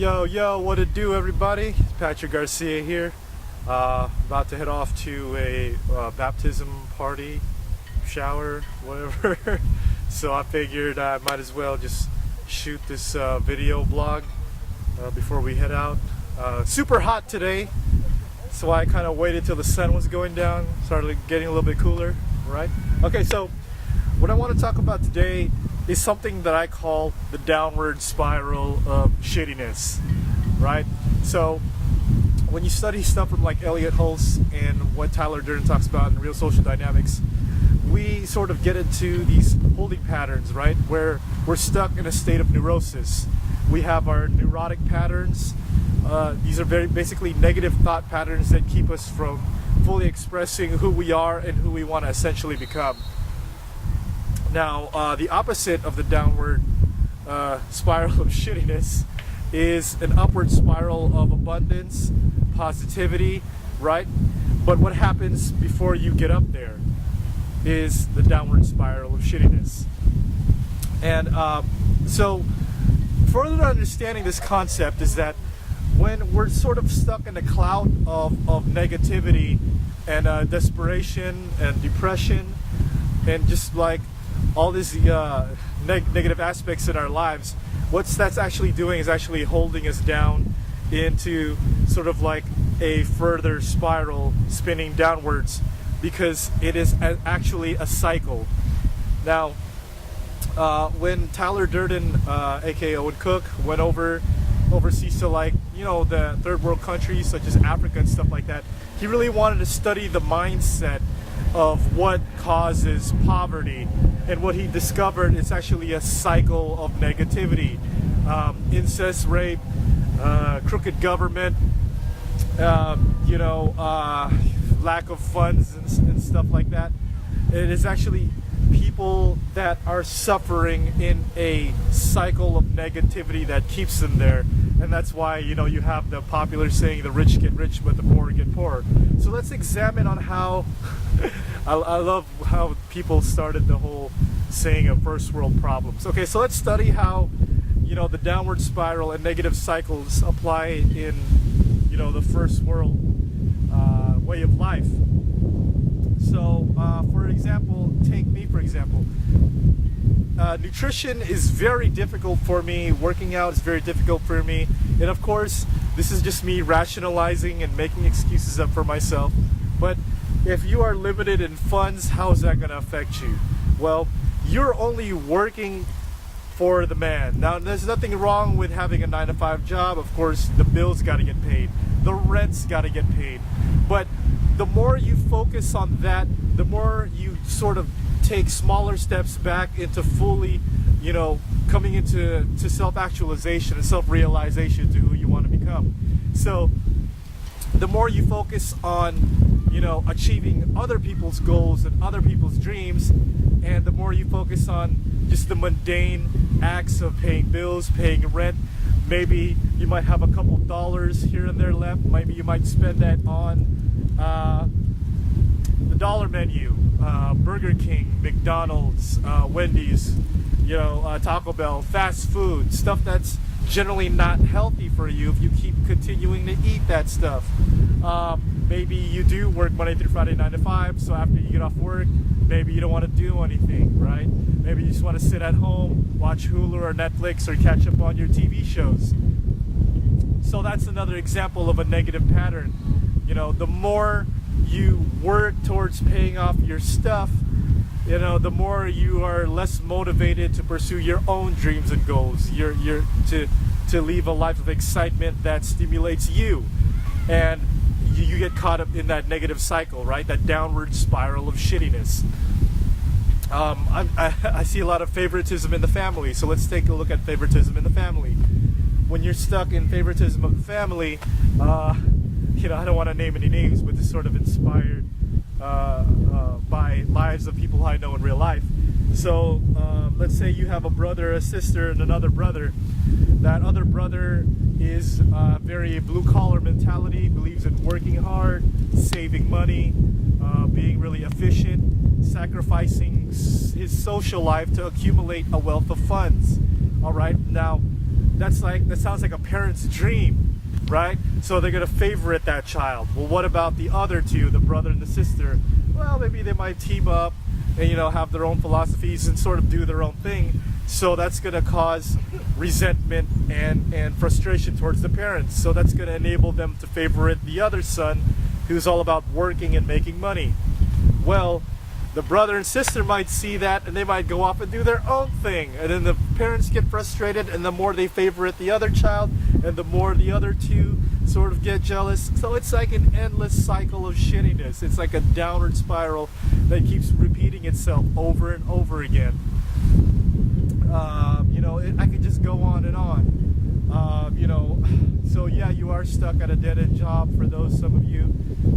Yo, what it do, everybody? It's Patrick Garcia here. About to head off to a baptism party, shower, whatever. So I figured I might as well just shoot this video blog before we head out. Super hot today, so I kind of waited till the sun was going down, started getting a little bit cooler, right? Okay, so what I want to talk about today is something that I call the downward spiral of shittiness, right? So when you study stuff from like Elliot Hulse and what Tyler Durden talks about in Real Social Dynamics, we sort of get into these holding patterns, right? Where we're stuck in a state of neurosis. We have our neurotic patterns. These are very basically negative thought patterns that keep us from fully expressing who we are and who we want to essentially become. Now, the opposite of the downward spiral of shittiness is an upward spiral of abundance, positivity, right? But what happens before you get up there is the downward spiral of shittiness. And so further understanding this concept is that when we're sort of stuck in a cloud of negativity and desperation and depression and just like all these negative aspects in our lives, what that's actually doing is actually holding us down into sort of like a further spiral spinning downwards, because it is actually a cycle. Now, when Tyler Durden, aka Owen Cook, went overseas to like, you know, the third world countries such as Africa and stuff like that, he really wanted to study the mindset of what causes poverty. And what he discovered is actually a cycle of negativity. Incest, rape, crooked government, lack of funds and stuff like that. It is actually people that are suffering in a cycle of negativity that keeps them there. And that's why, you know, you have the popular saying, the rich get rich but the poor get poorer. So let's examine on how I love how people started the whole saying of first world problems. Okay, so let's study how, you know, the downward spiral and negative cycles apply in, you know, the first world way of life. So, for example, take me for example. Nutrition is very difficult for me. Working out is very difficult for me. And of course, this is just me rationalizing and making excuses up for myself. But if you are limited in funds, how is that going to affect you? Well, you're only working for the man. Now, there's nothing wrong with having a 9-to-5 job. Of course, the bills got to get paid. The rent's got to get paid. But the more you focus on that, the more you sort of take smaller steps back into fully, you know, coming into self-actualization and self-realization to who you want to become. So the more you focus on, you know, achieving other people's goals and other people's dreams, and the more you focus on just the mundane acts of paying bills, paying rent, maybe you might have a couple dollars here and there left, maybe you might spend that on the dollar menu, Burger King, McDonald's, Wendy's, you know, Taco Bell, fast food, stuff that's generally not healthy for you if you keep continuing to eat that stuff. Maybe you do work Monday through Friday 9 to 5, so after you get off work, maybe you don't want to do anything, right? Maybe you just want to sit at home, watch Hulu or Netflix, or catch up on your TV shows. So that's another example of a negative pattern. You know, the more you work towards paying off your stuff, you know, the more you are less motivated to pursue your own dreams and goals. You're to live a life of excitement that stimulates you, and you get caught up in that negative cycle, right? That downward spiral of shittiness. I see a lot of favoritism in the family, so let's take a look at favoritism in the family. When you're stuck in favoritism of the family, you know, I don't want to name any names, but this is sort of inspired by lives of people I know in real life. So let's say you have a brother, a sister, and another brother. That other brother is very blue-collar mentality, believes in working hard, saving money, being really efficient, sacrificing his social life to accumulate a wealth of funds. All right, now that sounds like a parent's dream, right? So they're gonna favorite that child. Well, what about the other two, the brother and the sister? Well, maybe they might team up and, you know, have their own philosophies and sort of do their own thing. So that's gonna cause resentment and frustration towards the parents. So that's gonna enable them to favorite the other son, who's all about working and making money. Well, the brother and sister might see that and they might go off and do their own thing, and then the parents get frustrated, and the more they favorite the other child and the more the other two sort of get jealous. So it's like an endless cycle of shittiness. It's like a downward spiral that keeps repeating itself over and over again. You know, I could just go on and on. You know, so yeah, you are stuck at a dead-end job. For those, some of you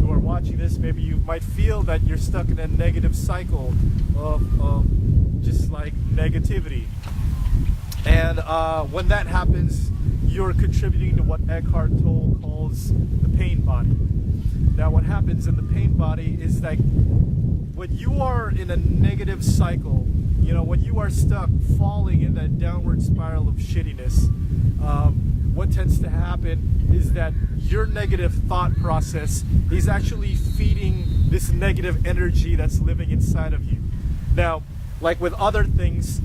who are watching this, maybe you might feel that you're stuck in a negative cycle of just like negativity. And when that happens, you're contributing to what Eckhart Tolle calls the pain body. Now, what happens in the pain body is like when you are in a negative cycle, you know, when you are stuck falling in that downward spiral of shittiness, what tends to happen is that your negative thought process is actually feeding this negative energy that's living inside of you. Now, like with other things,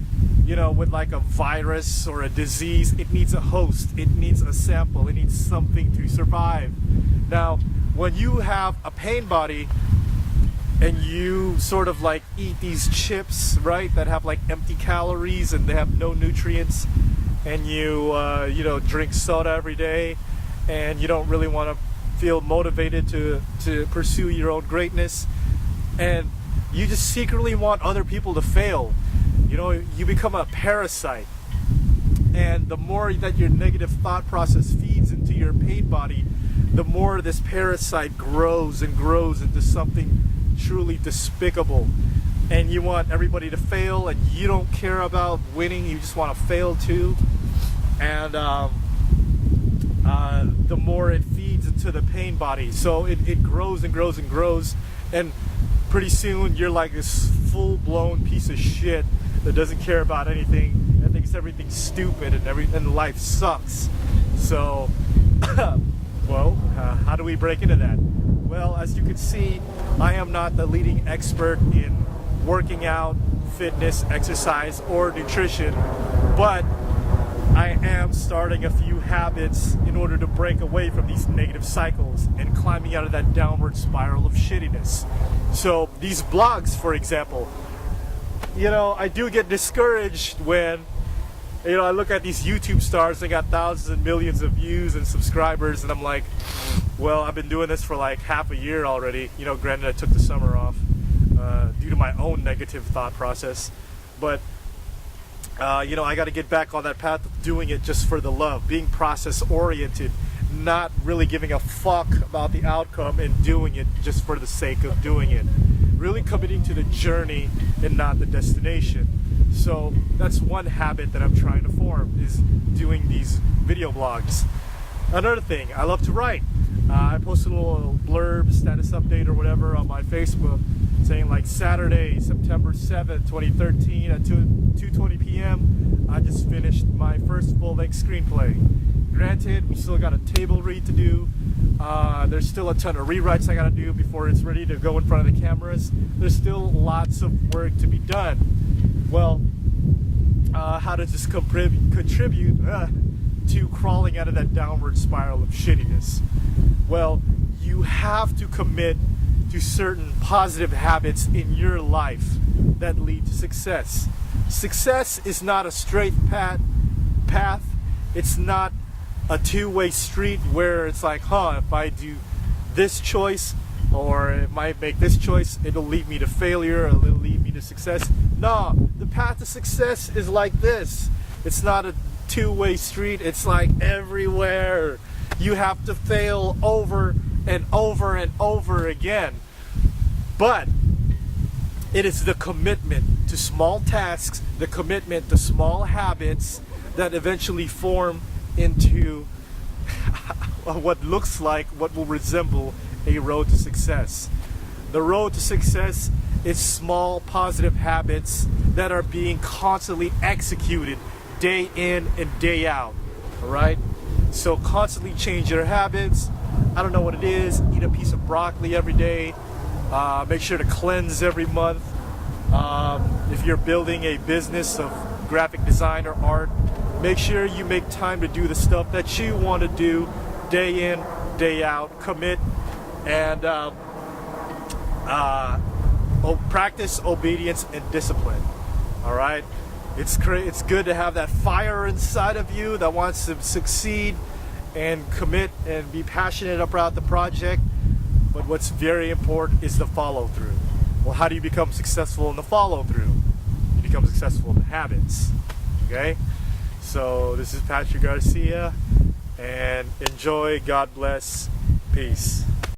you know, with like a virus or a disease, it needs a host, it needs a sample, it needs something to survive. Now, when you have a pain body and you sort of like eat these chips, right, that have like empty calories and they have no nutrients, and you know, drink soda every day, and you don't really want to feel motivated to pursue your own greatness, and you just secretly want other people to fail. You know, you become a parasite. And the more that your negative thought process feeds into your pain body, the more this parasite grows and grows into something truly despicable. And you want everybody to fail, and you don't care about winning, you just want to fail too. And the more it feeds into the pain body, so it grows and grows and grows, and pretty soon you're like this full-blown piece of shit that doesn't care about anything and thinks everything's stupid and life sucks. So, well, how do we break into that? Well, as you can see, I am not the leading expert in working out, fitness, exercise, or nutrition, but I am starting a few habits in order to break away from these negative cycles and climbing out of that downward spiral of shittiness. So these blogs, for example, you know, I do get discouraged when, you know, I look at these YouTube stars, they got thousands and millions of views and subscribers, and I'm like, well, I've been doing this for like half a year already. You know, granted, I took the summer off due to my own negative thought process, but you know, I got to get back on that path of doing it just for the love, being process oriented, not really giving a fuck about the outcome, and doing it just for the sake of doing it. Really committing to the journey and not the destination. So that's one habit that I'm trying to form, is doing these video blogs. Another thing, I love to write. I posted a little blurb, status update or whatever on my Facebook saying like Saturday, September 7th, 2013 at 2:20 p.m. I just finished my first full-length screenplay. Granted, we still got a table read to do. There's still a ton of rewrites I gotta do before it's ready to go in front of the cameras. There's still lots of work to be done. Well, how does this contribute to crawling out of that downward spiral of shittiness? Well, you have to commit to certain positive habits in your life that lead to success. Success is not a straight path. It's not a two-way street where it's like, if I do this choice, or it might make this choice, it'll lead me to failure, or it'll lead me to success. No, the path to success is like this. It's not a two-way street. It's like everywhere. You have to fail over and over and over again. But it is the commitment to small tasks, the commitment to small habits that eventually form into what looks like, what will resemble a road to success. The road to success is small positive habits that are being constantly executed day in and day out. All right, so constantly change your habits. I don't know what it is. Eat a piece of broccoli every day. Make sure to cleanse every month. If you're building a business of graphic design or art, make sure you make time to do the stuff that you want to do day in, day out. Commit and practice obedience and discipline. All right, it's good to have that fire inside of you that wants to succeed and commit and be passionate about the project. But what's very important is the follow through. Well, how do you become successful in the follow through? You become successful in the habits. Okay, so this is Patrick Garcia, and enjoy. God bless. Peace.